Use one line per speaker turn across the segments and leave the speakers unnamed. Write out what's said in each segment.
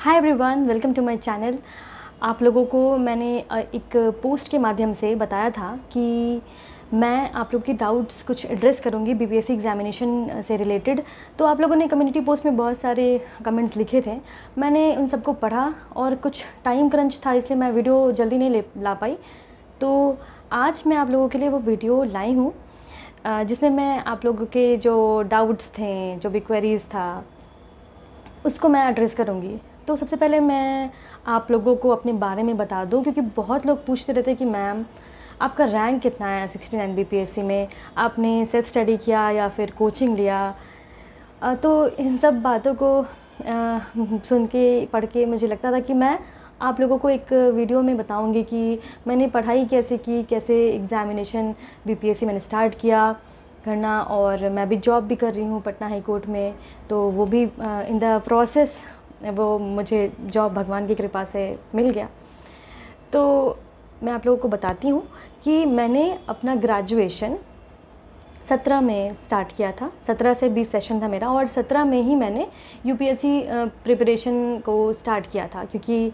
Hi everyone, welcome to my channel. आप लोगों को मैंने एक पोस्ट के माध्यम से बताया था कि मैं आप लोग की डाउट्स कुछ एड्रेस करूंगी बीपीएससी एग्जामिनेशन से रिलेटेड। तो आप लोगों ने कम्युनिटी पोस्ट में बहुत सारे कमेंट्स लिखे थे, मैंने उन सबको पढ़ा और कुछ टाइम क्रंच था इसलिए मैं वीडियो जल्दी नहीं ला पाई। तो आज मैं आप लोगों के लिए वो वीडियो लाई हूँ जिसमें मैं आप लोगों के जो डाउट्स थे, जो भी क्वेरीज़ था, उसको मैं एड्रेस करूँगी। तो सबसे पहले मैं आप लोगों को अपने बारे में बता दूँ, क्योंकि बहुत लोग पूछते रहते कि मैम आपका रैंक कितना है 69 बीपीएससी में, आपने सेल्फ स्टडी किया या फिर कोचिंग लिया। तो इन सब बातों को सुन के पढ़ के मुझे लगता था कि मैं आप लोगों को एक वीडियो में बताऊंगी कि मैंने पढ़ाई कैसे की, कैसे एग्ज़ामिनेशन बीपीएससी मैंने स्टार्ट किया करना, और मैं भी जॉब भी कर रही हूँ पटना हाई कोर्ट में। तो वो भी इन द प्रोसेस वो मुझे जॉब भगवान की कृपा से मिल गया। तो मैं आप लोगों को बताती हूँ कि मैंने अपना ग्रेजुएशन 17 में स्टार्ट किया था। 17 से 20 सेशन था मेरा, और 17 में ही मैंने यूपीएससी प्रिपरेशन को स्टार्ट किया था, क्योंकि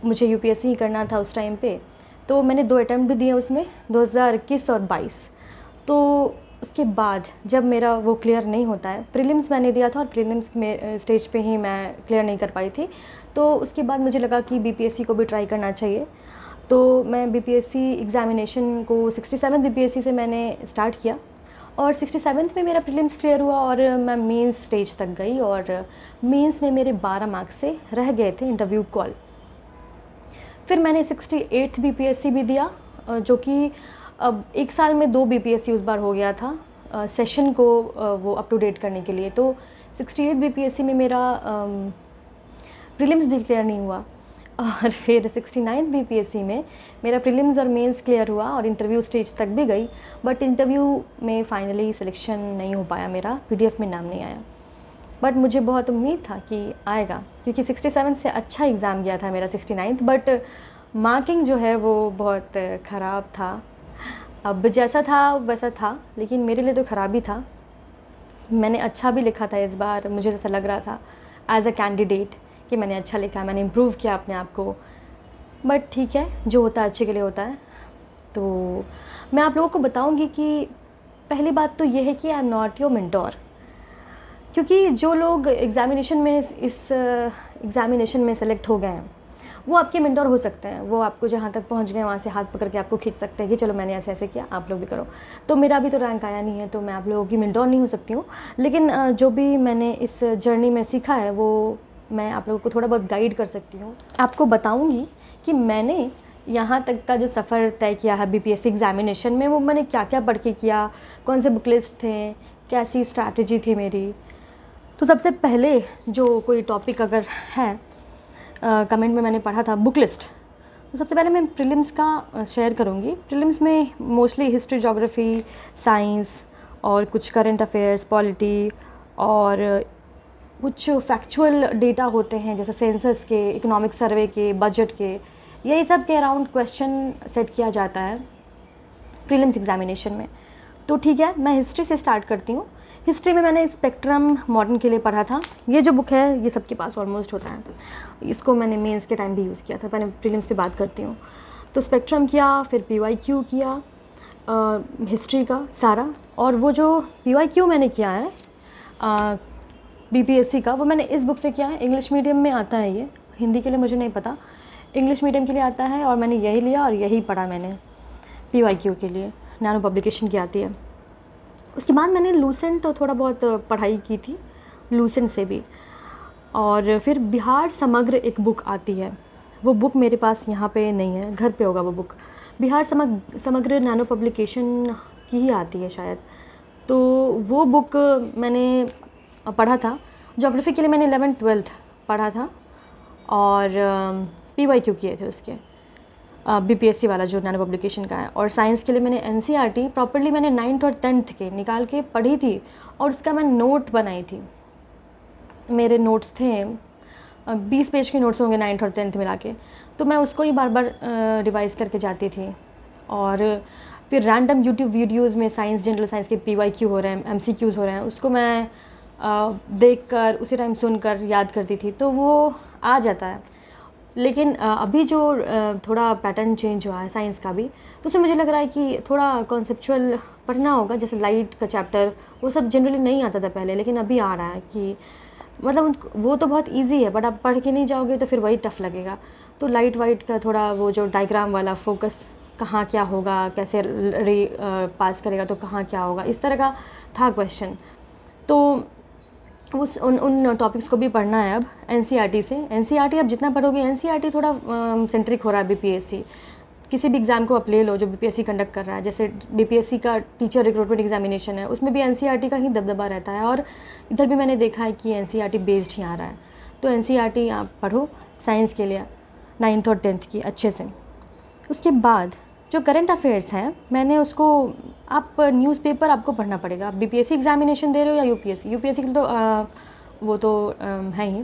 मुझे यूपीएससी ही करना था उस टाइम पे। तो मैंने 2 अटैम्प्ट भी दिए उसमें, 2021 और 22। तो उसके बाद जब मेरा वो क्लियर नहीं होता है, प्रीलिम्स मैंने दिया था और प्रीलिम्स में स्टेज पे ही मैं क्लियर नहीं कर पाई थी। तो उसके बाद मुझे लगा कि बीपीएससी को भी ट्राई करना चाहिए। तो मैं बीपीएससी एग्ज़ामिनेशन को 67 बीपीएससी से मैंने स्टार्ट किया, और 67 में मेरा प्रीलिम्स क्लियर हुआ और मैं मेंस स्टेज तक गई, और मेंस में मेरे 12 मार्क्स से रह गए थे इंटरव्यू कॉल। फिर मैंने 68 बीपीएससी भी दिया, जो कि अब एक साल में 2 बीपीएससी उस बार हो गया था सेशन को वो अप टू डेट करने के लिए। तो 68 बीपीएससी में मेरा प्रीलिम्स भी क्लियर नहीं हुआ, और फिर 69 बीपीएससी में मेरा प्रीलिम्स और मेंस क्लियर हुआ और इंटरव्यू स्टेज तक भी गई। बट इंटरव्यू में फाइनली सिलेक्शन नहीं हो पाया, मेरा पीडीएफ में नाम नहीं आया। बट मुझे बहुत उम्मीद था कि आएगा, क्योंकि 67 से अच्छा एग्ज़ाम गया था मेरा 69। बट मार्किंग जो है वो बहुत ख़राब था। अब जैसा था वैसा था, लेकिन मेरे लिए तो ख़राब ही था। मैंने अच्छा भी लिखा था इस बार, मुझे ऐसा लग रहा था एज अ कैंडिडेट कि मैंने अच्छा लिखा, मैंने इम्प्रूव किया अपने आप को। बट ठीक है, जो होता है अच्छे के लिए होता है। तो मैं आप लोगों को बताऊंगी कि पहली बात तो ये है कि I am not your mentor, क्योंकि जो लोग एग्ज़ामिनेशन में इस एग्ज़ामिनेशन में सेलेक्ट हो गए हैं वो आपके मेंटोर हो सकते हैं। वो आपको जहाँ तक पहुँच गए वहाँ से हाथ पकड़ के आपको खींच सकते हैं कि चलो मैंने ऐसे ऐसे किया, आप लोग भी करो। तो मेरा अभी तो रैंक आया नहीं है, तो मैं आप लोगों की मेंटोर नहीं हो सकती हूँ। लेकिन जो भी मैंने इस जर्नी में सीखा है वो मैं आप लोगों को थोड़ा बहुत गाइड कर सकती हूँ। आपको बताऊँगी कि मैंने यहाँ तक का जो सफ़र तय किया है बीपीएससी एग्ज़ामिनेशन में, वो मैंने क्या क्या पढ़ के किया, कौन से बुक लिस्ट थे, कैसी स्ट्रैटेजी थी मेरी। तो सबसे पहले जो कोई टॉपिक अगर है कमेंट में मैंने पढ़ा था बुक लिस्ट, तो सबसे पहले मैं प्रीलिम्स का शेयर करूँगी। प्रीलिम्स में मोस्टली हिस्ट्री, ज्योग्राफी, साइंस और कुछ करंट अफेयर्स, पॉलिटी और कुछ फैक्चुअल डेटा होते हैं, जैसे सेंसस के, इकोनॉमिक सर्वे के, बजट के, यही सब के अराउंड क्वेश्चन सेट किया जाता है प्रीलिम्स एग्जामिनेशन में। तो ठीक है, मैं हिस्ट्री से स्टार्ट करती हूँ। हिस्ट्री में मैंने स्पेक्ट्रम मॉडर्न के लिए पढ़ा था। ये जो बुक है ये सबके पास ऑलमोस्ट होता है, इसको मैंने मेंस के टाइम भी यूज़ किया था। पहले प्रीलिम्स पे बात करती हूँ। तो स्पेक्ट्रम किया, फिर पीवाईक्यू किया हिस्ट्री का सारा, और वो जो पीवाईक्यू मैंने किया है बीपीएससी का, वो मैंने इस बुक से किया है। इंग्लिश मीडियम में आता है ये, हिंदी के लिए मुझे नहीं पता, इंग्लिश मीडियम के लिए आता है, और मैंने यही लिया और यही पढ़ा मैंने पीवाईक्यू के लिए, नैनो पब्लिकेशन की आती है। उसके बाद मैंने लूसेंट तो थोड़ा बहुत पढ़ाई की थी, लूसेंट से भी। और फिर बिहार समग्र एक बुक आती है, वो बुक मेरे पास यहाँ पे नहीं है, घर पे होगा वो बुक। बिहार समग्र नैनो पब्लिकेशन की ही आती है शायद। तो वो बुक मैंने पढ़ा था। ज्योग्राफी के लिए मैंने 11th-12th पढ़ा था, और पीवाईक्यू किए थे उसके, बीपीएससी वाला जो नैनो पब्लिकेशन का है। और साइंस के लिए मैंने एनसीईआरटी प्रॉपर्ली मैंने 9th और 10th के निकाल के पढ़ी थी, और उसका मैं नोट बनाई थी। मेरे नोट्स थे 20 पेज के नोट्स होंगे 9th और 10th मिला के, तो मैं उसको ही बार बार रिवाइज़ करके जाती थी। और फिर रैंडम यूट्यूब वीडियोज़ में साइंस, जनरल साइंस के पीवाईक्यू हो रहे हैं, एमसीक्यूज़ हो रहे हैं, उसको मैं देख कर उसी टाइम सुनकर याद करती थी। तो वो आ जाता है। लेकिन अभी जो थोड़ा पैटर्न चेंज हुआ है साइंस का भी, तो उसमें मुझे लग रहा है कि थोड़ा कॉन्सेप्चुअल पढ़ना होगा। जैसे लाइट का चैप्टर वो सब जनरली नहीं आता था पहले, लेकिन अभी आ रहा है कि मतलब वो तो बहुत इजी है, बट आप पढ़ के नहीं जाओगे तो फिर वही टफ़ लगेगा। तो लाइट वाइट का थोड़ा वो जो डायग्राम वाला फोकस, कहाँ क्या होगा, कैसे रे पास करेगा तो कहाँ क्या होगा, इस तरह का था क्वेश्चन। तो उस उन टॉपिक्स को भी पढ़ना है अब एनसीईआरटी से। एनसीईआरटी अब जितना पढ़ोगे, एनसीईआरटी थोड़ा सेंट्रिक हो रहा है बीपीएससी। किसी भी एग्ज़ाम को आप ले लो जो बीपीएससी कंडक्ट कर रहा है, जैसे बीपीएससी का टीचर रिक्रूटमेंट एग्जामिनेशन है, उसमें भी एनसीईआरटी का ही दबदबा रहता है। और इधर भी मैंने देखा है कि एनसीईआरटी बेस्ड ही आ रहा है। तो एनसीईआरटी आप पढ़ो साइंस के लिए 9th और 10th की अच्छे से। उसके बाद जो करंट अफेयर्स हैं, मैंने उसको, आप न्यूज़पेपर आपको पढ़ना पड़ेगा। आप बीपीएससी एग्जामिनेशन दे रहे हो या यूपीएससी के तो वो तो है ही,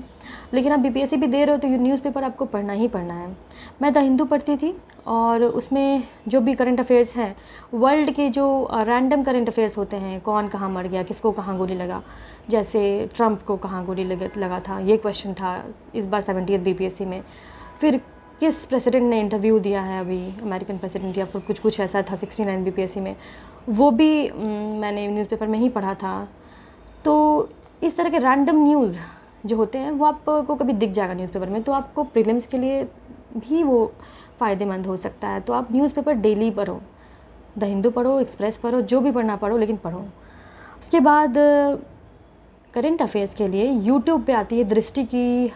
लेकिन आप बीपीएससी भी दे रहे हो तो न्यूज़पेपर आपको पढ़ना ही पढ़ना है। मैं द हिंदू पढ़ती थी, और उसमें जो भी करंट अफेयर्स हैं, वर्ल्ड के जो रैंडम करंट अफेयर्स होते हैं, कौन कहाँ मर गया, किसको कहाँ गोली लगा, जैसे ट्रंप को कहाँ गोली लगा था, ये क्वेश्चन था इस बार 70th बीपीएससी में। फिर किस प्रेसिडेंट ने इंटरव्यू दिया है अभी, अमेरिकन प्रेसिडेंट या फिर कुछ ऐसा था 69 बीपीएससी में, वो भी मैंने न्यूज़पेपर में ही पढ़ा था। तो इस तरह के रैंडम न्यूज़ जो होते हैं वो आपको कभी दिख जाएगा न्यूज़पेपर में, तो आपको प्रीलिम्स के लिए भी वो फ़ायदेमंद हो सकता है। तो आप न्यूज़पेपर डेली पढ़ो, द हिंदू पढ़ो, एक्सप्रेस पढ़ो, जो भी पढ़ना पढ़ो, लेकिन पढ़ो। उसके बाद करंट अफेयर्स के लिए यूट्यूब पे आती है दृष्टि की,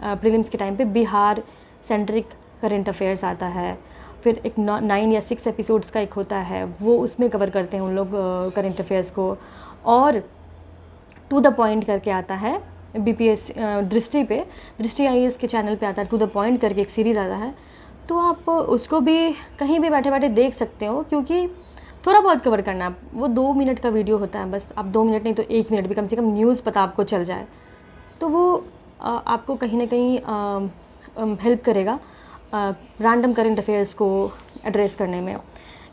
प्रीलिम्स के टाइम पे बिहार सेंट्रिक करंट अफेयर्स आता है। फिर एक 9 या 6 एपिसोड्स का एक होता है, वो उसमें कवर करते हैं उन लोग करंट अफेयर्स को। और टू द पॉइंट करके आता है बीपीएस दृष्टि पे, दृष्टि आईएएस के चैनल पे आता है, टू द पॉइंट करके एक सीरीज़ आता है। तो आप उसको भी कहीं भी बैठे बैठे देख सकते हो, क्योंकि थोड़ा बहुत कवर करना है। वो 2 मिनट का वीडियो होता है, बस आप 2 मिनट नहीं तो 1 मिनट भी कम से कम न्यूज़ पता आपको चल जाए, तो वो आपको कहीं ना कहीं हेल्प करेगा रैंडम करंट अफेयर्स को एड्रेस करने में।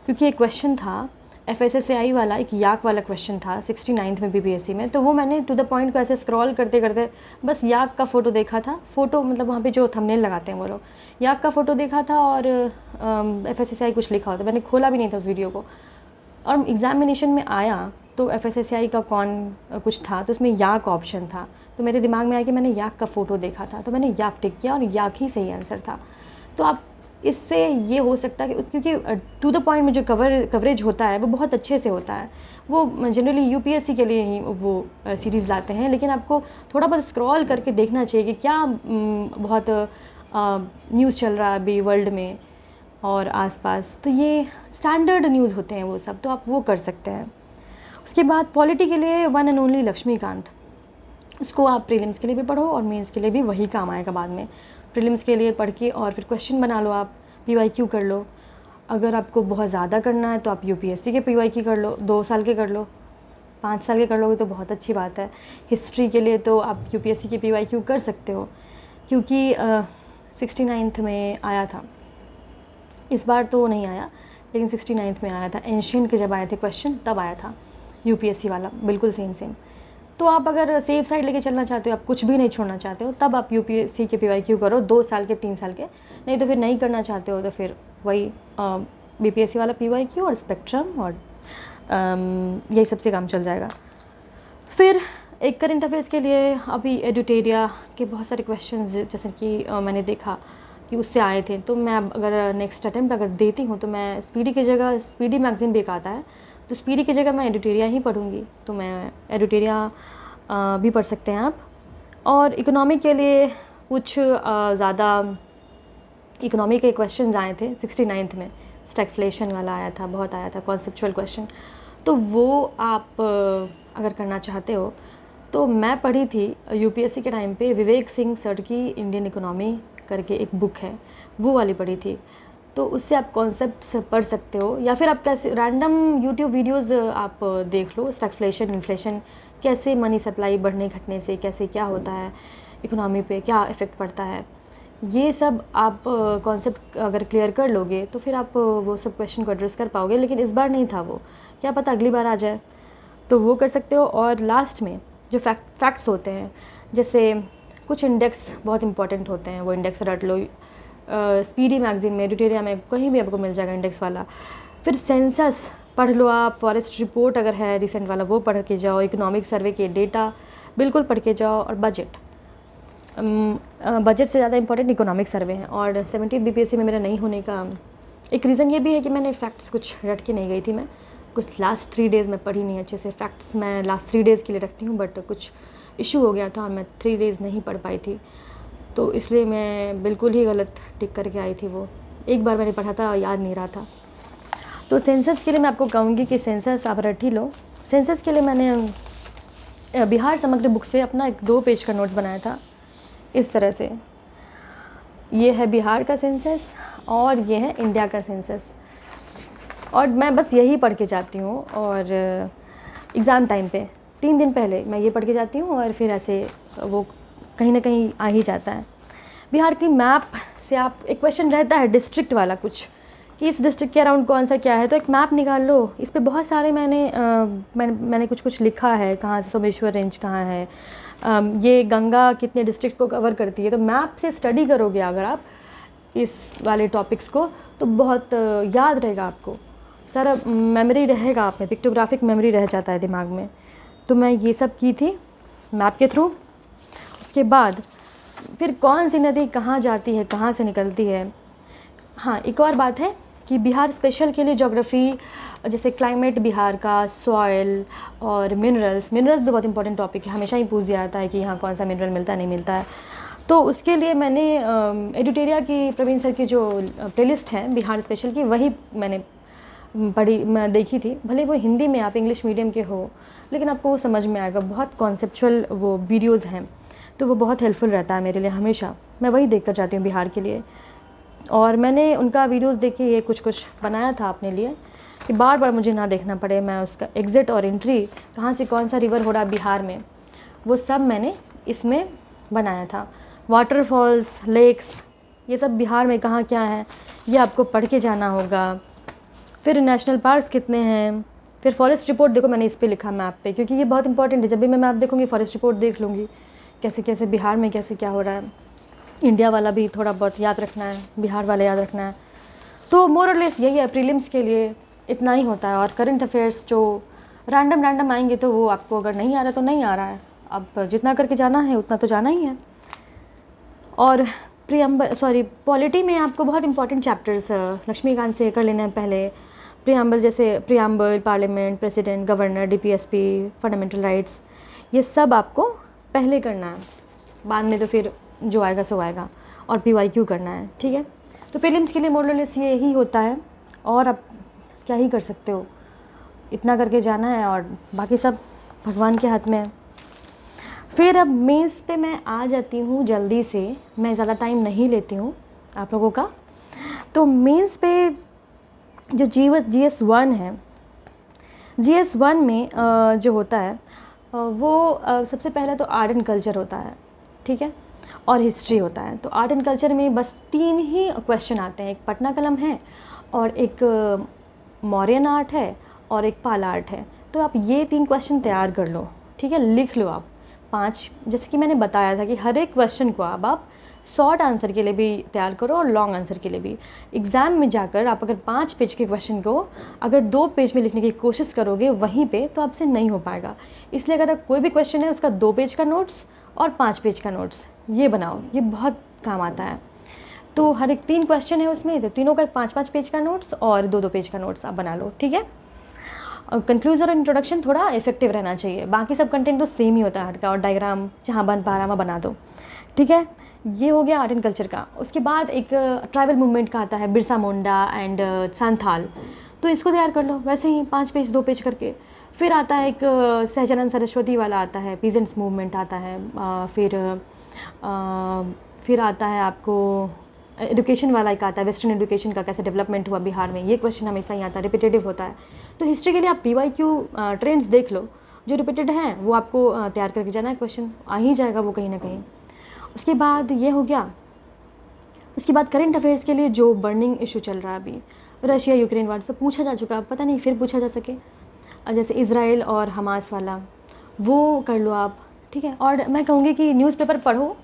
क्योंकि एक क्वेश्चन था एफएसएसएआई वाला, एक याक वाला क्वेश्चन था 69th में बीपीएससी में, तो वो मैंने टू द पॉइंट को ऐसे स्क्रॉल करते करते बस याक का फ़ोटो देखा था। फ़ोटो मतलब वहाँ पे जो थंबनेल लगाते हैं वो लोग, याक का फ़ोटो देखा था और एफएसएसएआई कुछ लिखा होता, मैंने खोला भी नहीं था उस वीडियो को। और एग्जामिनेशन में आया तो एफएसएसएआई का कौन कुछ था, तो उसमें याक ऑप्शन था, तो मेरे दिमाग में आया कि मैंने याक का फ़ोटो देखा था, तो मैंने याक टिक किया और याक ही सही आंसर था। तो आप इससे ये हो सकता है कि क्योंकि टू द पॉइंट में जो कवरेज होता है वो बहुत अच्छे से होता है, वो जनरली यूपीएससी के लिए ही वो सीरीज़ लाते हैं, लेकिन आपको थोड़ा बहुत स्क्रॉल करके देखना चाहिए कि क्या बहुत न्यूज़ चल रहा है अभी वर्ल्ड में और आसपास। तो ये स्टैंडर्ड न्यूज़ होते हैं वो सब, तो आप वो कर सकते हैं। उसके बाद पॉलिटी के लिए वन एंड ओनली लक्ष्मीकांत, उसको आप प्रीलिम्स के लिए भी पढ़ो और मेंस के लिए भी वही काम आएगा बाद में। प्रीलिम्स के लिए पढ़ के और फिर क्वेश्चन बना लो, आप पीवाईक्यू कर लो। अगर आपको बहुत ज़्यादा करना है तो आप यूपीएससी के पीवाईक्यू कर लो, 2 साल के कर लो, 5 साल के कर लोगे तो बहुत अच्छी बात है। हिस्ट्री के लिए तो आप यूपीएससी के पीवाईक्यू कर सकते हो, क्योंकि 69th में आया था, इस बार तो नहीं आया लेकिन 69th में आया था। एंशियंट के जब आए थे क्वेश्चन तब आया था यूपीएससी वाला, बिल्कुल सेम। तो आप अगर सेफ साइड लेके चलना चाहते हो, आप कुछ भी नहीं छोड़ना चाहते हो, तब आप यूपीएससी के पीवाईक्यू करो 2 साल के 3 साल के। नहीं तो फिर नहीं करना चाहते हो तो फिर वही बीपीएससी वाला पीवाईक्यू और स्पेक्ट्रम और यही सबसे काम चल जाएगा। फिर एक करंट अफेयर्स के लिए अभी एडिटेरिया के बहुत सारे क्वेश्चंस जैसे कि मैंने देखा कि उससे आए थे, तो मैं अगर नेक्स्ट अटेम्प्ट अगर देती हूँ तो मैं स्पीडी की जगह, स्पीडी मैगज़ीन भी एक आता है, तो स्पीडी की जगह मैं एडिटेरिया ही पढ़ूँगी, तो मैं एडिटेरिया भी पढ़ सकते हैं आप। और इकोनॉमी के लिए कुछ ज़्यादा इकोनॉमी के क्वेश्चंस आए थे 69th में, स्टैगफ्लेशन वाला आया था, बहुत आया था कॉन्सेप्चुअल क्वेश्चन, तो वो आप अगर करना चाहते हो तो मैं पढ़ी थी यूपीएससी के टाइम पे विवेक सिंह सर की इंडियन इकोनॉमी करके एक बुक है, वो वाली पढ़ी थी, तो उससे आप कॉन्सेप्ट्स पढ़ सकते हो। या फिर आप कैसे रैंडम यूट्यूब वीडियोस आप देख लो, स्टैगफ्लेशन, इन्फ्लेशन, कैसे मनी सप्लाई बढ़ने घटने से कैसे क्या होता है, इकोनॉमी पे क्या इफ़ेक्ट पड़ता है, ये सब आप कॉन्सेप्ट अगर क्लियर कर लोगे तो फिर आप वो सब क्वेश्चन को एड्रेस कर पाओगे। लेकिन इस बार नहीं था वो, क्या पता अगली बार आ जाए, तो वो कर सकते हो। और लास्ट में जो फैक्ट्स होते हैं, जैसे कुछ इंडेक्स बहुत इंपॉर्टेंट होते हैं, वो इंडेक्स रट लो। स्पीडी मैगजीन में, एडिटोरिया में, कहीं भी आपको मिल जाएगा इंडेक्स वाला। फिर सेंसस पढ़ लो आप, फॉरेस्ट रिपोर्ट अगर है रिसेंट वाला वो पढ़ के जाओ, इकोनॉमिक सर्वे के डेटा बिल्कुल पढ़ के जाओ, और बजट बजट से ज़्यादा इंपॉर्टेंट इकोनॉमिक सर्वे है। और 70 बीपीएससी में मेरा नहीं होने का एक रीज़न ये भी है कि मैंने फैक्ट्स कुछ रट के नहीं गई थी। मैं कुछ लास्ट 3 डेज़ में पढ़ी नहीं अच्छे से। फैक्ट्स मैं लास्ट 3 डेज़ के लिए रखती हूँ, बट कुछ इशू हो गया था और मैं 3 डेज़ नहीं पढ़ पाई थी, तो इसलिए मैं बिल्कुल ही गलत टिक करके आई थी। वो एक बार मैंने पढ़ा था, याद नहीं रहा था। तो सेंसस के लिए मैं आपको कहूँगी कि सेंसस आप रट ही लो। सेंसस के लिए मैंने बिहार समग्र बुक से अपना एक 2 पेज का नोट्स बनाया था इस तरह से। ये है बिहार का सेंसस और ये है इंडिया का सेंसस, और मैं बस यही पढ़ के जाती हूँ। और एग्ज़ाम टाइम पे 3 दिन पहले मैं ये पढ़ के जाती हूँ, और फिर ऐसे वो कहीं ना कहीं आ ही जाता है। बिहार की मैप से आप, एक क्वेश्चन रहता है डिस्ट्रिक्ट वाला कुछ, कि इस डिस्ट्रिक्ट के अराउंड कौन सा क्या है, तो एक मैप निकाल लो। इस पे बहुत सारे मैंने कुछ लिखा है, कहाँ से सोमेश्वर रेंज कहाँ है, ये गंगा कितने डिस्ट्रिक्ट को कवर करती है। तो मैप से स्टडी करोगे अगर आप इस वाले टॉपिक्स को, तो बहुत याद रहेगा आपको, सारा मेमोरी रहेगा आप में, पिक्टोग्राफिक मेमोरी रह जाता है दिमाग में। तो मैं ये सब की थी मैप के थ्रू। उसके बाद फिर कौन सी नदी कहाँ जाती है, कहाँ से निकलती है। हाँ, एक और बात है कि बिहार स्पेशल के लिए ज्योग्राफी, जैसे क्लाइमेट बिहार का, सॉइल और मिनरल्स भी बहुत इंपॉर्टेंट टॉपिक है, हमेशा ही पूछ दिया जाता है कि यहाँ कौन सा मिनरल मिलता है, नहीं मिलता है। तो उसके लिए मैंने एडिटोरिया की प्रवीण सर की जो प्लेलिस्ट है बिहार स्पेशल की, वही मैंने मैं देखी थी। भले वो हिंदी में, आप इंग्लिश मीडियम के हो, लेकिन आपको वो समझ में आएगा। बहुत कॉन्सेप्चुअल वो वीडियोज़ हैं, तो वो बहुत हेल्पफुल रहता है मेरे लिए हमेशा। मैं वही देख कर जाती हूँ बिहार के लिए। और मैंने उनका वीडियोस देख के ये कुछ बनाया था अपने लिए, कि बार बार मुझे ना देखना पड़े। मैं उसका एग्ज़िट और एंट्री, कहाँ से कौन सा रिवर हो रहा है बिहार में, वो सब मैंने इसमें बनाया था। वाटरफॉल्स, लेक्स, ये सब बिहार में कहाँ क्या है, ये आपको पढ़ के जाना होगा। फिर नेशनल पार्क्स कितने हैं, फिर फॉरेस्ट रिपोर्ट देखो, मैंने इस पे लिखा मैप पे, क्योंकि ये बहुत इंपॉर्टेंट है। जब भी मैं मैप देखूँगी, फॉरेस्ट रिपोर्ट देख लूँगी, कैसे कैसे बिहार में कैसे क्या हो रहा है। इंडिया वाला भी थोड़ा बहुत याद रखना है, बिहार वाला याद रखना है। तो मोर और लेस यही है प्रीलिम्स के लिए, इतना ही होता है। और करंट अफेयर्स जो रैंडम आएंगे, तो वो आपको अगर नहीं आ रहा तो नहीं आ रहा है, अब जितना करके जाना है उतना तो जाना ही है। और पॉलिटी में आपको बहुत इंपॉर्टेंट चैप्टर्स लक्ष्मीकांत से कर लेना है पहले। प्रियम्बल, जैसे preamble, parliament, president, governor, DPSP, fundamental rights, ये सब आपको पहले करना है, बाद में तो फिर जो आएगा सो आएगा। और पीवाईक्यू करना है, ठीक है। तो प्रीलिम्स के लिए मोर और लेस ये ही होता है, और अब क्या ही कर सकते हो, इतना करके जाना है, और बाकी सब भगवान के हाथ में है। फिर अब मेंस पे मैं आ जाती हूँ जल्दी से, मैं ज़्यादा टाइम नहीं लेती हूँ आप लोगों का। तो मेंस पे जो GS1 है, GS1 में जो होता है वो सबसे पहले तो आर्ट एंड कल्चर होता है, ठीक है, और हिस्ट्री होता है। तो आर्ट एंड कल्चर में बस 3 ही क्वेश्चन आते हैं, एक पटना कलम है, और एक मौर्यन आर्ट है, और एक पाल आर्ट है। तो आप ये 3 क्वेश्चन तैयार कर लो, ठीक है, लिख लो आप 5। जैसे कि मैंने बताया था कि हर एक क्वेश्चन को अब आप शॉर्ट आंसर के लिए भी तैयार करो और लॉन्ग आंसर के लिए भी। एग्ज़ाम में जाकर आप अगर 5 पेज के क्वेश्चन को अगर 2 पेज में लिखने की कोशिश करोगे वहीं पे, तो आपसे नहीं हो पाएगा। इसलिए अगर कोई भी क्वेश्चन है, उसका 2 पेज का नोट्स और 5 पेज का नोट्स ये बनाओ, ये बहुत काम आता है। तो हर एक 3 क्वेश्चन है उसमें, तो तीनों का 5-5 पेज का नोट्स और 2-2 पेज का नोट्स आप बना लो, ठीक है। और कंक्लूजन और इंट्रोडक्शन थोड़ा इफेक्टिव रहना चाहिए, बाकी सब कंटेंट तो सेम ही होता है हट का, और डायग्राम जहाँ बन पा रहा वहाँ बना दो, ठीक है। ये हो गया आर्ट एंड कल्चर का। उसके बाद एक ट्राइबल मूवमेंट का आता है, बिरसा मुंडा एंड सांथाल, तो इसको तैयार कर लो वैसे ही 5 पेज 2 पेज करके। फिर आता है एक सहजानंद सरस्वती वाला आता है, पीजेंट्स मूवमेंट आता है। फिर आता है आपको एजुकेशन वाला एक आता है, वेस्टर्न एजुकेशन का कैसे डेवलपमेंट हुआ बिहार में, ये क्वेश्चन हमेशा ही आता है, रिपीटेटिव होता है। तो हिस्ट्री के लिए आप पीवाईक्यू ट्रेंड्स देख लो, जो रिपीटेड हैं वो आपको तैयार करके जाना है, क्वेश्चन आ ही जाएगा वो कहीं ना कहीं। उसके बाद ये हो गया। उसके बाद करंट अफेयर्स के लिए जो बर्निंग इशू चल रहा है अभी, रशिया यूक्रेन वार, से पूछा जा चुका है, पता नहीं फिर पूछा जा सके, जैसे इज़राइल और हमास वाला, वो कर लो आप, ठीक है। और मैं कहूँगी कि न्यूज़पेपर पढ़ो,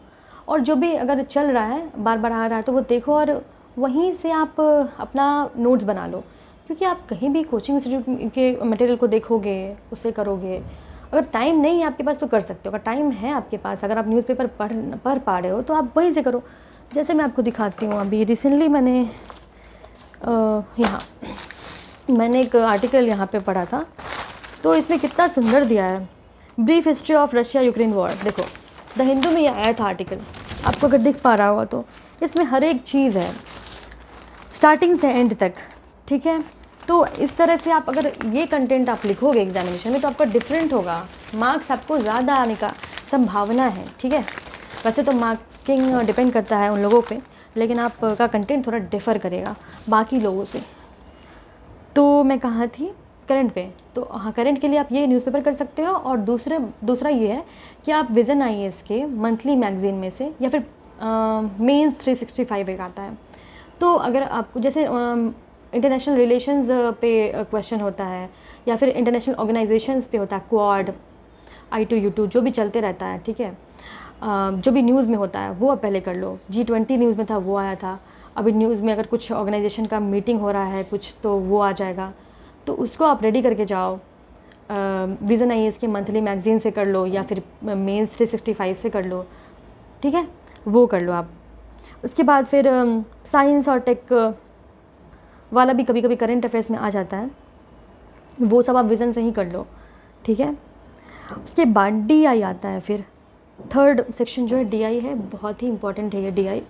और जो भी अगर चल रहा है बार बार आ रहा है तो वो देखो और वहीं से आप अपना नोट्स बना लो, क्योंकि आप कहीं भी कोचिंग इंस्टीट्यूट के मटेरियल को देखोगे, उससे करोगे। अगर टाइम नहीं है आपके पास तो कर सकते हो, अगर टाइम है आपके पास, अगर आप न्यूज़पेपर पढ़ पा रहे हो तो आप वहीं से करो। जैसे मैं आपको दिखाती हूँ, अभी रिसेंटली मैंने यहाँ मैंने एक आर्टिकल यहाँ पे पढ़ा था, तो इसमें कितना सुंदर दिया है, brief history of Russia Ukraine war. देखो द हिंदू में ये आया था आर्टिकल, आपको अगर दिख पा रहा होगा तो इसमें हर एक चीज़ है स्टार्टिंग से एंड तक, ठीक है। तो इस तरह से आप अगर ये कंटेंट आप लिखोगे एग्जामिनेशन में तो आपका डिफरेंट होगा, मार्क्स आपको ज़्यादा आने का संभावना है, ठीक है। वैसे तो मार्किंग डिपेंड करता है उन लोगों पे, लेकिन आपका कंटेंट थोड़ा डिफ़र करेगा बाकी लोगों से। तो मैं कहाँ थी, करंट पे। तो हाँ, करंट के लिए आप ये न्यूज़पेपर कर सकते हो, और दूसरा ये है कि आप विज़न IAS के मंथली मैगज़ीन में से, या फिर मेंस 365 एक आता है, तो अगर आपको जैसे इंटरनेशनल रिलेशंस पे क्वेश्चन होता है, या फिर इंटरनेशनल ऑर्गेनाइजेशंस पे होता है, क्वाड, I2U2 जो भी चलते रहता है, ठीक है। जो भी न्यूज़ में होता है वो आप पहले कर लो। G20 न्यूज़ में था, वो आया था। अभी न्यूज़ में अगर कुछ ऑर्गेनाइजेशन का मीटिंग हो रहा है कुछ, तो वो आ जाएगा, तो उसको आप रेडी करके जाओ। विज़न IAS के मंथली मैगज़ीन से कर लो, या फिर मेंस 365 से कर लो, ठीक है, वो कर लो आप। उसके बाद फिर साइंस और टेक वाला भी कभी कभी करंट अफेयर्स में आ जाता है, वो सब आप विज़न से ही कर लो, ठीक है। उसके बाद DI आता है, फिर थर्ड सेक्शन जो है DI है, बहुत ही इंपॉर्टेंट है ये DI।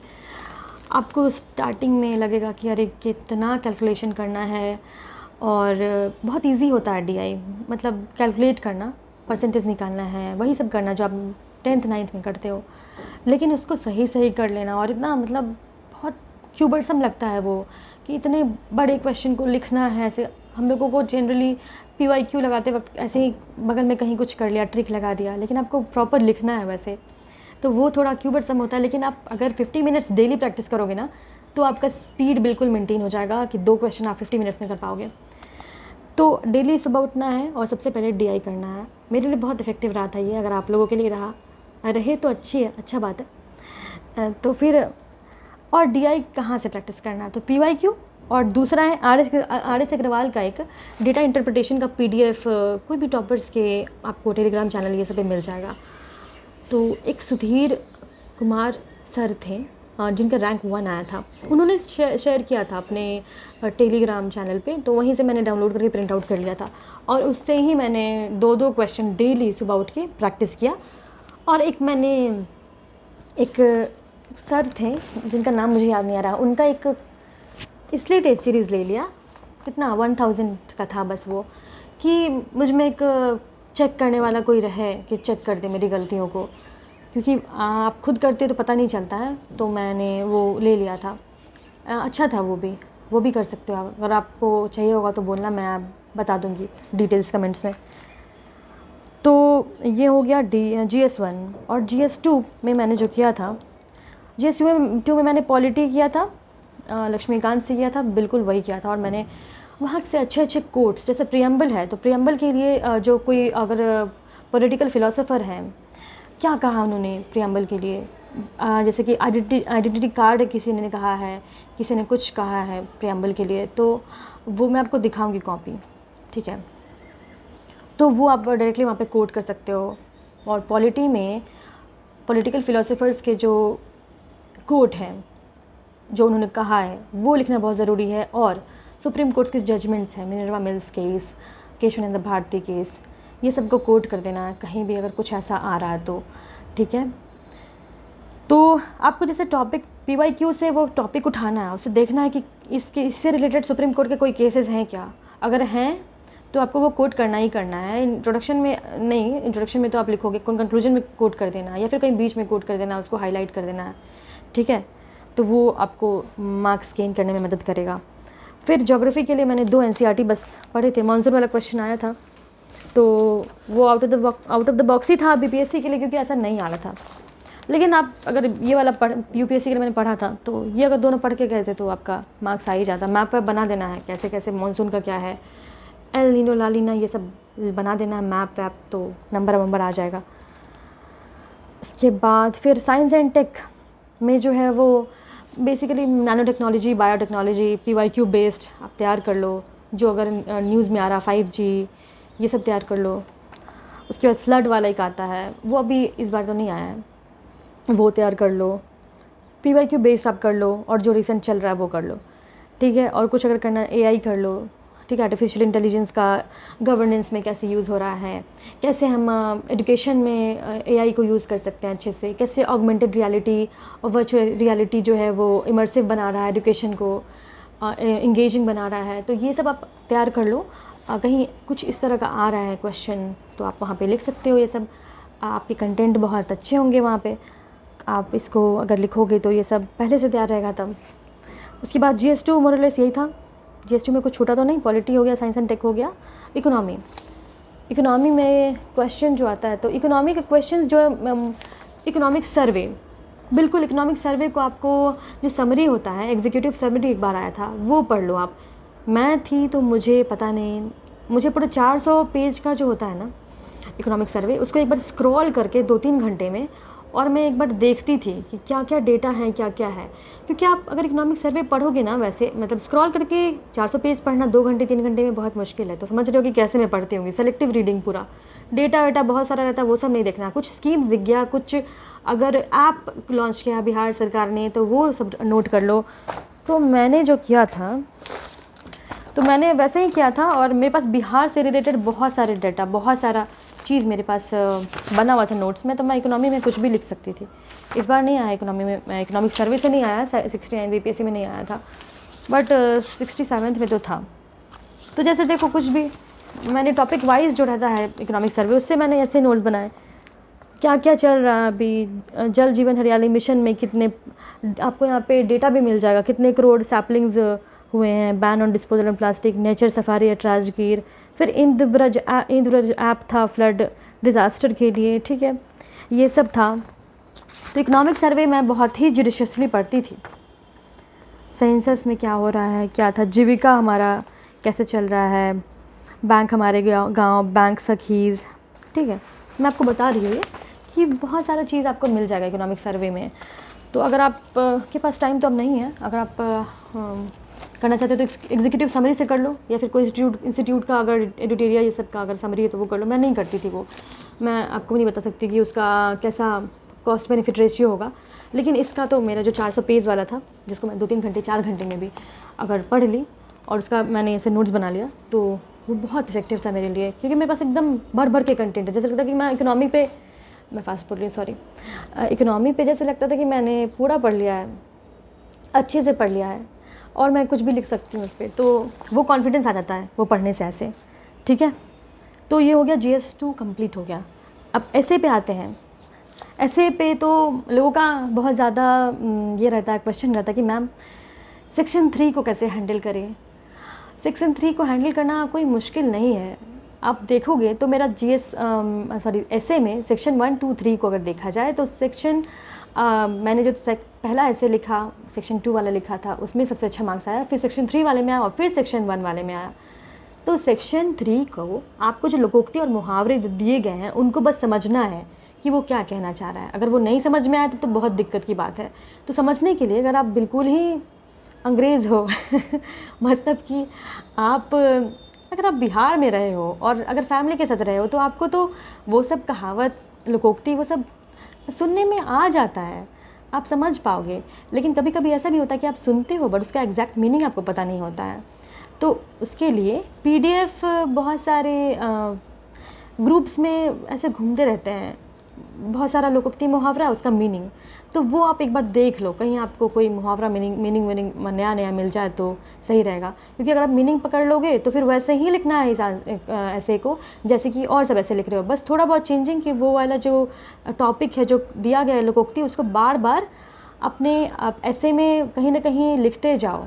आपको स्टार्टिंग में लगेगा कि अरे कितना कैलकुलेशन करना है, और बहुत इजी होता है DI, मतलब कैलकुलेट करना, परसेंटेज निकालना है, वही सब करना जो आप 10th 9th में करते हो, लेकिन उसको सही सही कर लेना। और इतना मतलब बहुत क्यूबरसम लगता है वो, कि इतने बड़े क्वेश्चन को लिखना है ऐसे। हम लोगों को जनरली PYQ लगाते वक्त ऐसे ही बगल में कहीं कुछ कर लिया, ट्रिक लगा दिया, लेकिन आपको प्रॉपर लिखना है वैसे, तो वो थोड़ा क्यूबरसम होता है। लेकिन आप अगर 50 मिनट्स डेली प्रैक्टिस करोगे ना, तो आपका स्पीड बिल्कुल मेंटेन हो जाएगा कि 2 क्वेश्चन आप 50 मिनट्स में कर पाओगे। तो डेली सुबह उठना है और सबसे पहले DI करना है। मेरे लिए बहुत इफेक्टिव रहा था ये, अगर आप लोगों के लिए रहे तो अच्छा बात है। तो फिर और DI कहाँ से प्रैक्टिस करना है, तो PYQ, और दूसरा है RS अग्रवाल का एक डेटा इंटरप्रिटेशन का PDF, कोई भी टॉपर्स के आपको टेलीग्राम चैनल ये सब पे मिल जाएगा। तो एक सुधीर कुमार सर थे, जिनका रैंक 1 आया था, उन्होंने शेयर किया था अपने टेलीग्राम चैनल पे, तो वहीं से मैंने डाउनलोड करके प्रिंट आउट कर लिया था, और उससे ही मैंने 2-2 क्वेश्चन डेली सुबह उठ के प्रैक्टिस किया। और एक सर थे जिनका नाम मुझे याद नहीं आ रहा, उनका एक इसलिए टेस्ट सीरीज़ ले लिया, कितना 1000 का था बस वो, कि मुझ में एक चेक करने वाला कोई रहे कि चेक कर दे मेरी गलतियों को, क्योंकि आप खुद करते तो पता नहीं चलता है, तो मैंने वो ले लिया था। अच्छा था वो भी कर सकते हो आप, अगर आपको चाहिए होगा तो बोलना, मैं बता दूँगी डिटेल्स कमेंट्स में। तो ये हो गया GS1। और GS2 में मैंने जो किया था, GS2 में मैंने पॉलिटी किया था, लक्ष्मीकांत से किया था, बिल्कुल वही किया था। और मैंने वहाँ से अच्छे कोट्स, जैसे प्रियम्बल है, तो प्रियम्बल के लिए जो कोई अगर पॉलिटिकल फ़िलासफ़र हैं, क्या कहा उन्होंने प्रियम्बल के लिए, जैसे कि आइडेंटिटी कार्ड किसी ने कहा है, किसी ने कुछ कहा है प्रियम्बल के लिए, तो वो मैं आपको दिखाऊंगी कॉपी, ठीक है। तो वो आप डायरेक्टली वहाँ पे कोट कर सकते हो। और पॉलिटी में पॉलिटिकल फ़िलासफ़र्स के जो कोट हैं, जो उन्होंने कहा है, वो लिखना बहुत ज़रूरी है। और सुप्रीम कोर्ट के जजमेंट्स हैं, Minerva Mills case, Kesavananda Bharati case, ये सब को कोट कर देना है कहीं भी अगर कुछ ऐसा आ रहा है तो, ठीक है। तो आपको जैसे टॉपिक PYQ से वो टॉपिक उठाना है, उसे देखना है कि इससे रिलेटेड सुप्रीम कोर्ट के कोई केसेस हैं क्या, अगर हैं तो आपको वो कोट करना ही करना है। इंट्रोडक्शन में नहीं, इंट्रोडक्शन में तो आप लिखोगे, कंक्लूजन में कोट कर देना है, या फिर कहीं बीच में कोट कर देना है, उसको हाईलाइट कर देना है, ठीक है। तो वो आपको मार्क्स गेन करने में मदद करेगा। फिर ज्योग्राफी के लिए मैंने 2 NCERT बस पढ़े थे, मानसून वाला क्वेश्चन आया था, तो वो आउट ऑफ द बॉक्स ही था BPSC के लिए, क्योंकि ऐसा नहीं आ रहा था। लेकिन आप अगर ये वाला UPSC के लिए मैंने पढ़ा था, तो ये अगर दोनों पढ़ के गए थे तो आपका मार्क्स आ ही जाता। मैप वैप बना देना है, कैसे कैसे मानसून का क्या है, एल नीनो ला लीना, ये सब बना देना है मैप वैप, तो नंबर आ जाएगा। उसके बाद फिर साइंस एंड टेक में जो है वो basically nano technology, biotechnology, PYQ based आप तैयार कर लो, जो अगर न्यूज़ में आ रहा 5G, ये सब तैयार कर लो। उसके बाद फ्लड वाला एक आता है, वो अभी इस बार तो नहीं आया है, वो तैयार कर लो। PYQ बेस्ड आप कर लो, और जो रिसेंट चल रहा है वो कर लो, ठीक है। और कुछ अगर करना है AI कर लो, ठीक है। आर्टिफिशियल इंटेलिजेंस का गवर्नेंस में कैसे यूज़ हो रहा है, कैसे हम एजुकेशन में AI को यूज़ कर सकते हैं अच्छे से, कैसे ऑगमेंटेड रियलिटी और वर्चुअल रियलिटी जो है वो इमर्सिव बना रहा है, एजुकेशन को इंगेजिंग बना रहा है। तो ये सब आप तैयार कर लो। कहीं कुछ इस तरह का आ रहा है क्वेश्चन तो आप वहाँ पे लिख सकते हो। ये सब आपके कंटेंट बहुत अच्छे होंगे वहाँ पे, आप इसको अगर लिखोगे तो ये सब पहले से तैयार रहेगा तब। उसके बाद GS2 मोरलेस यही था। GS2 में कुछ छूटा तो नहीं, पॉलिटी हो गया, साइंस एंड टेक हो गया, इकोनॉमी में क्वेश्चन जो आता है तो इकोनॉमी के क्वेश्चंस जो इकोनॉमिक सर्वे, बिल्कुल इकोनॉमिक सर्वे को आपको जो समरी होता है, एग्जीक्यूटिव समरी एक बार आया था, वो पढ़ लो आप। मैं थी तो मुझे पता नहीं, मुझे पूरे 400 पेज का जो होता है ना इकोनॉमिक सर्वे, उसको एक बार स्क्रॉल करके 2-3 घंटे में, और मैं एक बार देखती थी कि क्या क्या डेटा है, क्या क्या है। क्योंकि आप अगर इकोनॉमिक सर्वे पढ़ोगे ना, वैसे मतलब स्क्रॉल करके 400 पेज पढ़ना 2 घंटे 3 घंटे में बहुत मुश्किल है। तो समझ रहे हो कि कैसे मैं पढ़ती होंगी, सेलेक्टिव रीडिंग, पूरा डेटा वेटा बहुत सारा रहता है, वो सब नहीं देखना। कुछ स्कीम्स दिख गया, कुछ अगर ऐप लॉन्च किया बिहार सरकार ने तो वो सब नोट कर लो। तो मैंने जो किया था तो मैंने वैसे ही किया था, और मेरे पास बिहार से रिलेटेड बहुत सारे डाटा, बहुत सारा चीज़ मेरे पास बना हुआ था नोट्स में, तो मैं इकोनॉमी में कुछ भी लिख सकती थी। इस बार नहीं आया इकोनॉमी में, इकोनॉमिक सर्वे से नहीं आया, 69 BPSC में नहीं आया था, बट 67th में तो था। तो जैसे देखो, कुछ भी मैंने टॉपिक वाइज जो रहता है इकोनॉमिक सर्वे, उससे मैंने ऐसे नोट्स बनाए, क्या क्या चल रहा है अभी। जल जीवन हरियाली मिशन में कितने, आपको यहाँ पे डेटा भी मिल जाएगा, कितने करोड़ सैपलिंग्स हुए हैं, ban on disposal of plastic, nature safari at Rajgir, फिर इंद्रब्रज ऐप था फ्लड डिज़ास्टर के लिए, ठीक है, ये सब था। तो इकोनॉमिक सर्वे मैं बहुत ही जुडिशियसली पढ़ती थी। सेंसस में क्या हो रहा है, क्या था, जीविका हमारा कैसे चल रहा है, बैंक हमारे गांव बैंक सखीज़, ठीक है। मैं आपको बता रही हूँ कि बहुत सारा चीज़ आपको मिल जाएगा इकोनॉमिक सर्वे में। तो अगर आप के पास टाइम तो अब नहीं है, अगर आप करना चाहते हो तो एग्जीक्यूटिव समरी से कर लो, या फिर कोई इंस्टीट्यूट का अगर एडिटोरिया ये सब का अगर समरी है तो वो कर लो। मैं नहीं करती थी वो, मैं आपको नहीं बता सकती कि उसका कैसा कॉस्ट बेनिफिट रेशियो होगा। लेकिन इसका तो मेरा जो 400 पेज वाला था, जिसको मैं 2-3 घंटे 4 घंटे में भी अगर पढ़ ली और उसका मैंने ऐसे नोट्स बना लिया, तो वो बहुत इफेक्टिव था मेरे लिए। क्योंकि मेरे पास एकदम भर भर के कंटेंट है, जैसे लगता है कि मैं इकोनॉमी पे, मैं फास्ट बोल रही हूँ सॉरी, इकोनॉमी पे जैसे लगता था कि मैंने पूरा पढ़ लिया है, अच्छे से पढ़ लिया है, और मैं कुछ भी लिख सकती हूँ उस पर। तो वो कॉन्फिडेंस आ जाता है वो पढ़ने से ऐसे, ठीक है। तो ये हो गया, GS2 कंप्लीट हो गया। अब ऐसे पे आते हैं। ऐसे पे तो लोगों का बहुत ज़्यादा ये रहता है, क्वेश्चन रहता है कि मैम सेक्शन 3 को कैसे हैंडल करें। सेक्शन 3 को हैंडल करना कोई मुश्किल नहीं है। आप देखोगे तो मेरा ऐसे में सेक्शन 1, 2, 3 को अगर देखा जाए तो सेक्शन मैंने जो पहला ऐसे लिखा, सेक्शन 2 वाला लिखा था, उसमें सबसे अच्छा मार्क्स आया, फिर सेक्शन 3 वाले में आया, और फिर सेक्शन 1 वाले में आया। तो सेक्शन 3 को आपको जो लोकोक्ति और मुहावरे दिए गए हैं उनको बस समझना है कि वो क्या कहना चाह रहा है। अगर वो नहीं समझ में आया तो बहुत दिक्कत की बात है। तो समझने के लिए अगर आप बिल्कुल ही अंग्रेज़ हो मतलब कि आप अगर आप बिहार में रहे हो और अगर फैमिली के साथ रहे हो, तो आपको तो वो सब कहावत, लोकोक्ति, वो सब सुनने में आ जाता है, आप समझ पाओगे। लेकिन कभी कभी ऐसा भी होता है कि आप सुनते हो बट उसका एग्जैक्ट मीनिंग आपको पता नहीं होता है। तो उसके लिए PDF बहुत सारे ग्रुप्स में ऐसे घूमते रहते हैं, बहुत सारा लोकोक्ति मुहावरा, उसका मीनिंग, तो वो आप एक बार देख लो, कहीं आपको कोई मुहावरा मीनिंग नया नया मिल जाए तो सही रहेगा। क्योंकि अगर आप मीनिंग पकड़ लोगे तो फिर वैसे ही लिखना है इस ऐसे को जैसे कि और सब ऐसे लिख रहे हो, बस थोड़ा बहुत चेंजिंग कि वो वाला जो टॉपिक है जो दिया गया है लोकोक्ति, उसको बार बार अपने ऐसे में कहीं ना कहीं लिखते जाओ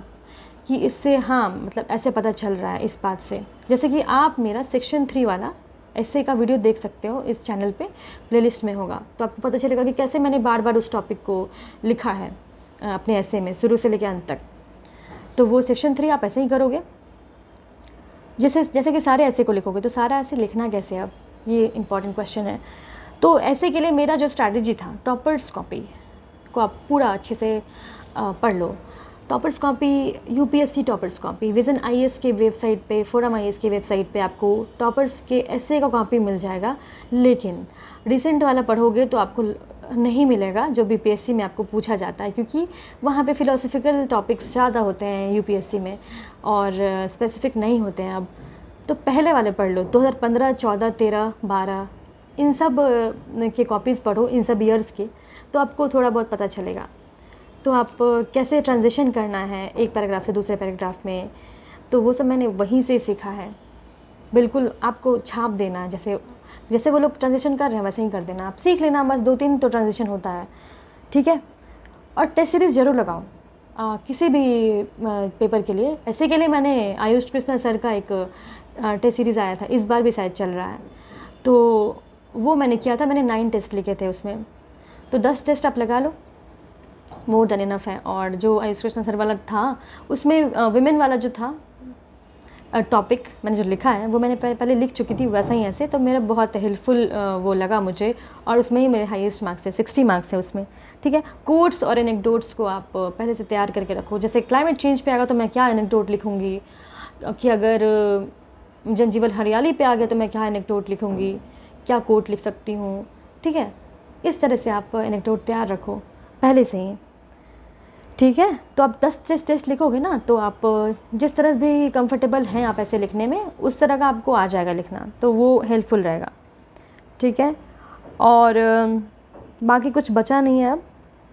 कि इससे हाँ मतलब ऐसे पता चल रहा है इस बात से। जैसे कि आप मेरा सेक्शन 3 वाला ऐसे का वीडियो देख सकते हो, इस चैनल पे प्लेलिस्ट में होगा, तो आपको पता चलेगा कि कैसे मैंने बार बार उस टॉपिक को लिखा है अपने ऐसे में, शुरू से लेकर अंत तक। तो वो सेक्शन 3 आप ऐसे ही करोगे, जैसे कि सारे ऐसे को लिखोगे। तो सारा ऐसे लिखना कैसे, अब ये इंपॉर्टेंट क्वेश्चन है। तो ऐसे के लिए मेरा जो स्ट्रैटेजी था, टॉपर्स कॉपी, को आप पूरा अच्छे से पढ़ लो। Toppers copy, UPSC toppers copy, Vision IAS के वेबसाइट पे, फोरम आईएएस के वेबसाइट पे आपको टॉपर्स के ऐसे का कॉपी मिल जाएगा। लेकिन रिसेंट वाला पढ़ोगे तो आपको नहीं मिलेगा जो बीपीएससी में आपको पूछा जाता है, क्योंकि वहाँ पे फ़िलोसफिकल टॉपिक्स ज़्यादा होते हैं यूपीएससी में और स्पेसिफिक नहीं होते हैं। अब तो पहले वाले पढ़ लो, 2015, 14, 13, 12 इन सब के कॉपीज़ पढ़ो, इन सब ईयर्स के, तो आपको थोड़ा बहुत पता चलेगा। तो आप कैसे ट्रांजिशन करना है एक पैराग्राफ से दूसरे पैराग्राफ में, तो वो सब मैंने वहीं से सीखा है। बिल्कुल आपको छाप देना, जैसे जैसे वो लोग ट्रांजिशन कर रहे हैं वैसे ही कर देना, आप सीख लेना, बस 2-3 तो ट्रांजिशन होता है, ठीक है। और टेस्ट सीरीज़ ज़रूर लगाओ किसी भी पेपर के लिए। ऐसे के लिए मैंने आयुष कृष्णा सर का एक टेस्ट सीरीज़ आया था, इस बार भी शायद चल रहा है, तो वो मैंने किया था। मैंने 9 टेस्ट लिखे थे उसमें, तो 10 टेस्ट आप लगा लो, मोर देन इनफ है। और जो आयुष कृष्णा सर वाला था उसमें विमेन वाला जो था टॉपिक मैंने जो लिखा है वो मैंने पहले लिख चुकी थी वैसा ही ऐसे, तो मेरा बहुत हेल्पफुल वो लगा मुझे, और उसमें ही मेरे हाईएस्ट मार्क्स है, 60 मार्क्स है उसमें, ठीक है। कोट्स और एनेक्डोट्स को आप पहले से तैयार करके रखो। जैसे क्लाइमेट चेंज पे आ गया तो मैं क्या एनेक्डोट लिखूँगी, कि अगर जनजीवन हरियाली पे आ गया तो मैं क्या एनेक्डोट लिखूँगी, क्या कोट लिख सकती हूँ, ठीक है। इस तरह से आप एनेक्डोट तैयार रखो पहले से ही, ठीक है। तो आप 10 टेस्ट लिखोगे ना, तो आप जिस तरह भी कंफर्टेबल हैं आप ऐसे लिखने में, उस तरह का आपको आ जाएगा लिखना, तो वो हेल्पफुल रहेगा, ठीक है। और बाकी कुछ बचा नहीं है, अब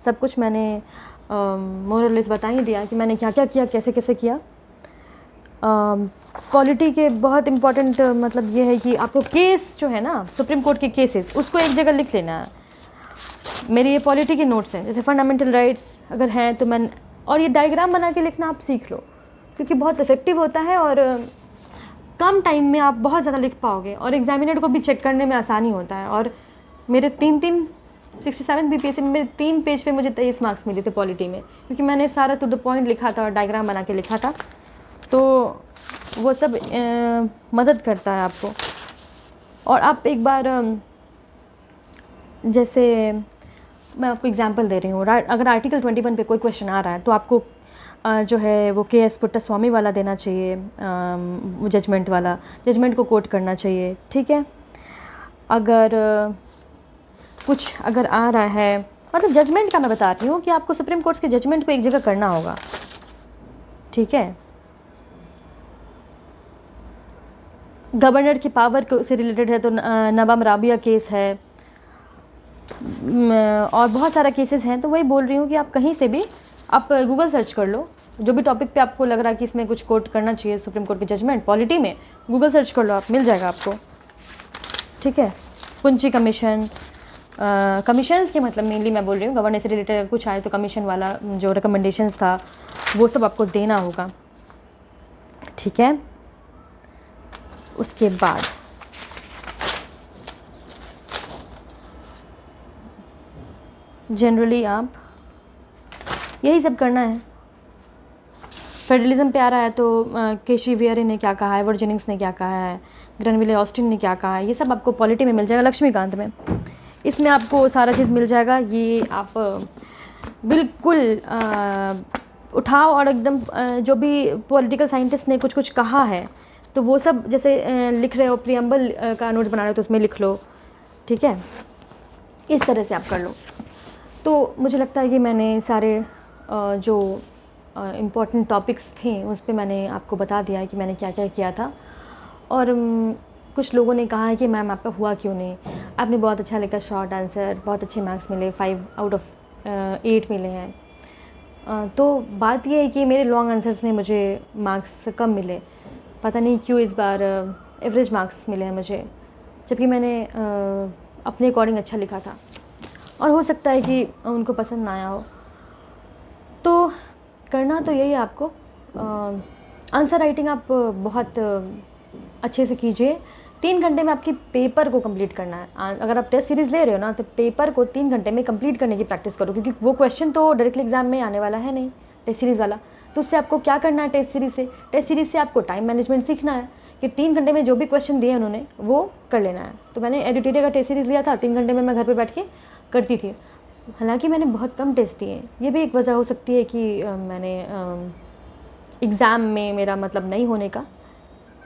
सब कुछ मैंने मोर और लेस बता ही दिया कि मैंने क्या क्या किया, कैसे कैसे किया। क्वालिटी के बहुत इम्पॉर्टेंट मतलब ये है कि आपको केस जो है ना, सुप्रीम कोर्ट के केसेस, उसको एक जगह लिख लेना है। मेरी ये पॉलिटी के नोट्स हैं, जैसे फंडामेंटल राइट्स अगर हैं तो मैं, और ये डायग्राम बना के लिखना आप सीख लो, क्योंकि बहुत इफेक्टिव होता है और कम टाइम में आप बहुत ज़्यादा लिख पाओगे, और एग्जामिनर को भी चेक करने में आसानी होता है। और मेरे 67 बीपीएससी में मेरे 3 पेज पे मुझे 23 मार्क्स मिले थे पॉलिटी में, क्योंकि मैंने सारा टू द पॉइंट लिखा था और डायग्राम बना के लिखा था। तो वो सब मदद करता है आपको। और आप एक बार जैसे मैं आपको एग्जांपल दे रही हूँ, अगर आर्टिकल 21 पे कोई क्वेश्चन आ रहा है तो आपको जो है वो के.एस. पुट्टास्वामी वाला देना चाहिए, जजमेंट वाला, जजमेंट को कोट करना चाहिए, ठीक है। अगर कुछ अगर आ रहा है, मतलब जजमेंट का मैं बता रही हूँ कि आपको सुप्रीम कोर्ट के जजमेंट को एक जगह करना होगा, ठीक है। गवर्नर की पावर से रिलेटेड है तो नवाब राबिया केस है, और बहुत सारा केसेस हैं। तो वही बोल रही हूँ कि आप कहीं से भी आप गूगल सर्च कर लो, जो भी टॉपिक पे आपको लग रहा है कि इसमें कुछ कोट करना चाहिए सुप्रीम कोर्ट के जजमेंट पॉलिटी में, गूगल सर्च कर लो, आप मिल जाएगा आपको, ठीक है। पुंची कमीशन, कमीशंस के मतलब मेनली मैं बोल रही हूँ, गवर्नर से रिलेटेड कुछ आए तो कमीशन वाला जो रिकमेंडेशंस था वो सब आपको देना होगा, ठीक है। उसके बाद जनरली आप यही सब करना है। फेडरलिज्म पे आ रहा है तो केशी वियरे ने क्या कहा है, एडवर्ड जेनिंग्स ने क्या कहा है, ग्रेनविले ऑस्टिन ने क्या कहा है, ये सब आपको पॉलिटी में मिल जाएगा, लक्ष्मीकांत में, इसमें आपको सारा चीज़ मिल जाएगा। ये आप बिल्कुल उठाओ और एकदम जो भी पॉलिटिकल साइंटिस्ट ने कुछ कुछ कहा है तो वो सब जैसे लिख रहे हो, प्रियम्बल का नोट बना रहे हो तो उसमें लिख लो, ठीक है। इस तरह से आप कर लो। तो मुझे लगता है कि मैंने सारे जो इम्पोर्टेंट टॉपिक्स थे उस पर मैंने आपको बता दिया है कि मैंने क्या क्या किया था। और कुछ लोगों ने कहा है कि मैम आपका हुआ क्यों नहीं, आपने बहुत अच्छा लिखा शॉर्ट आंसर, बहुत अच्छे मार्क्स मिले, 5 आउट ऑफ 8 मिले हैं। तो बात ये है कि मेरे लॉन्ग आंसर्स में मुझे मार्क्स कम मिले, पता नहीं क्यों इस बार एवरेज मार्क्स मिले हैं मुझे, जबकि मैंने अपने अकॉर्डिंग अच्छा लिखा था, और हो सकता है कि उनको पसंद ना आया हो। तो करना तो यही है आपको, आंसर राइटिंग आप बहुत अच्छे से कीजिए। 3 घंटे में आपकी पेपर को कंप्लीट करना है। अगर आप टेस्ट सीरीज़ ले रहे हो ना तो पेपर को 3 घंटे में कंप्लीट करने की प्रैक्टिस करो, क्योंकि वो क्वेश्चन तो डायरेक्टली एग्जाम में आने वाला है नहीं, टेस्ट सीरीज़ वाला। तो उससे आपको क्या करना है, टेस्ट सीरीज़ से आपको टाइम मैनेजमेंट सीखना है कि 3 घंटे में जो भी क्वेश्चन दिए उन्होंने वो कर लेना है। तो मैंने एडिटेरिया का टेस्ट सीरीज़ लिया था, 3 घंटे में मैं घर पर बैठ के करती थी। हालांकि मैंने बहुत कम टेस्ट दिए, ये भी एक वजह हो सकती है कि मैंने एग्ज़ाम में मेरा मतलब नहीं होने का,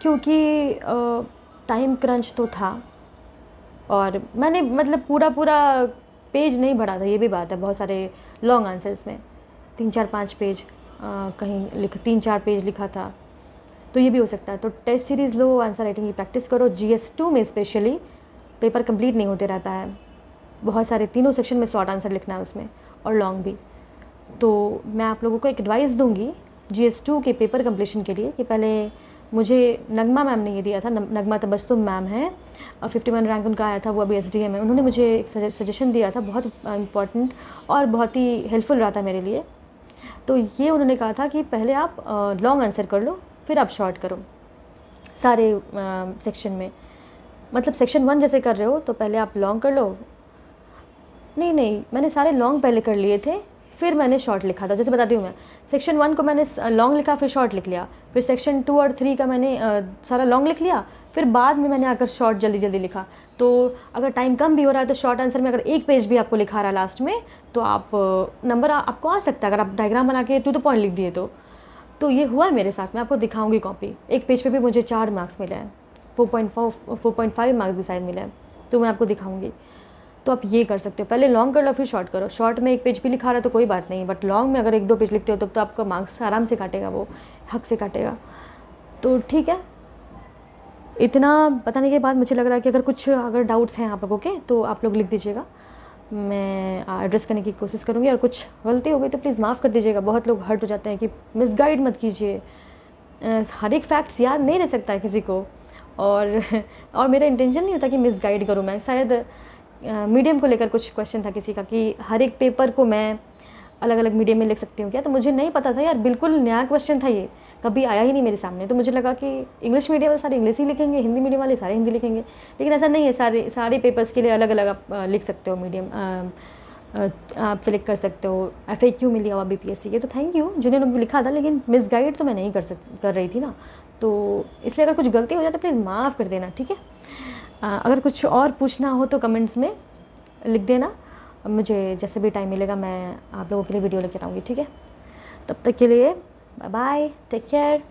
क्योंकि टाइम क्रंच तो था और मैंने मतलब पूरा पूरा पेज नहीं भरा था, ये भी बात है। बहुत सारे लॉन्ग आंसर्स में 3-4-5 पेज, कहीं 3-4 पेज लिखा था, तो ये भी हो सकता है। तो टेस्ट सीरीज़ लो, आंसर राइटिंग की प्रैक्टिस करो। GS2 में स्पेशली पेपर कंप्लीट नहीं होते रहता है, बहुत सारे तीनों सेक्शन में शॉर्ट आंसर लिखना है उसमें, और लॉन्ग भी। तो मैं आप लोगों को एक एडवाइस दूंगी GS2 के पेपर कंप्लीशन के लिए कि पहले मुझे नगमा मैम ने ये दिया था, नगमा तबस्सुम मैम है, और 51 रैंक उनका आया था, वो अभी SDM है। उन्होंने मुझे एक सजेशन दिया था, बहुत इंपॉर्टेंट और बहुत ही हेल्पफुल रहा था मेरे लिए। तो ये उन्होंने कहा था कि पहले आप लॉन्ग आंसर कर लो, फिर आप शॉर्ट करो सारे सेक्शन में। मतलब सेक्शन 1 जैसे कर रहे हो तो पहले आप लॉन्ग कर लो। नहीं, मैंने सारे लॉन्ग पहले कर लिए थे, फिर मैंने शॉर्ट लिखा था। जैसे बताती हूँ मैं, सेक्शन 1 को मैंने लॉन्ग लिखा, फिर शॉर्ट लिख लिया। फिर सेक्शन 2 और 3 का मैंने सारा लॉन्ग लिख लिया, फिर बाद में मैंने आकर शॉर्ट जल्दी जल्दी लिखा। तो अगर टाइम कम भी हो रहा है तो शॉर्ट आंसर में अगर एक पेज भी आपको लिखा रहा है लास्ट में, तो आप नंबर आपको आ सकता है, अगर आप डायग्राम बना के टू द पॉइंट लिख दिए तो ये हुआ है मेरे साथ। मैं आपको दिखाऊंगी कॉपी, एक पेज पे भी मुझे 4 मार्क्स मिले हैं, 4.5 मार्क्स भी शायद मिले हैं, तो मैं आपको दिखाऊंगी। तो आप ये कर सकते हो, पहले लॉन्ग कर लो फिर शॉर्ट करो। शॉर्ट में एक पेज भी लिखा रहा है तो कोई बात नहीं, बट लॉन्ग में अगर 1-2 पेज लिखते हो तब तो आपका मार्क्स आराम से काटेगा, वो हक से काटेगा। तो ठीक है, इतना बताने के बाद मुझे लग रहा है कि अगर डाउट्स हैं आप लोगों के तो आप लोग लिख दीजिएगा, मैं एड्रेस करने की कोशिश करूँगी। और कुछ गलती हो गई तो प्लीज़ माफ़ कर दीजिएगा। बहुत लोग हर्ट हो जाते हैं कि मिसगाइड मत कीजिए, हर एक फैक्ट्स याद नहीं रह सकता है किसी को, और और मेरा इंटेंशन नहीं होता कि मिसगाइड करूँ मैं। शायद मीडियम को लेकर कुछ क्वेश्चन था किसी का कि हर एक पेपर को मैं अलग अलग मीडियम में लिख सकती हूँ क्या, तो मुझे नहीं पता था यार, बिल्कुल नया क्वेश्चन था, ये कभी आया ही नहीं मेरे सामने। तो मुझे लगा कि इंग्लिश मीडियम वाले सारे इंग्लिश ही लिखेंगे, हिंदी मीडियम वाले सारे हिंदी लिखेंगे, लेकिन ऐसा नहीं है। सारे पेपर्स के लिए अलग अलग आप लिख सकते हो मीडियम, आप सेलेक्ट कर सकते हो। FAQ में लिया हुआ BPSC के, तो थैंक यू जिन्होंने लिखा था, लेकिन मिसगाइड तो मैं नहीं कर रही थी ना, तो इसलिए अगर कुछ गलती हो जाए तो प्लीज़ माफ़ कर देना, ठीक है। अगर कुछ और पूछना हो तो कमेंट्स में लिख देना, मुझे जैसे भी टाइम मिलेगा मैं आप लोगों के लिए वीडियो लेकर आऊँगी, ठीक है। तब तक के लिए बाय बाय, टेक केयर।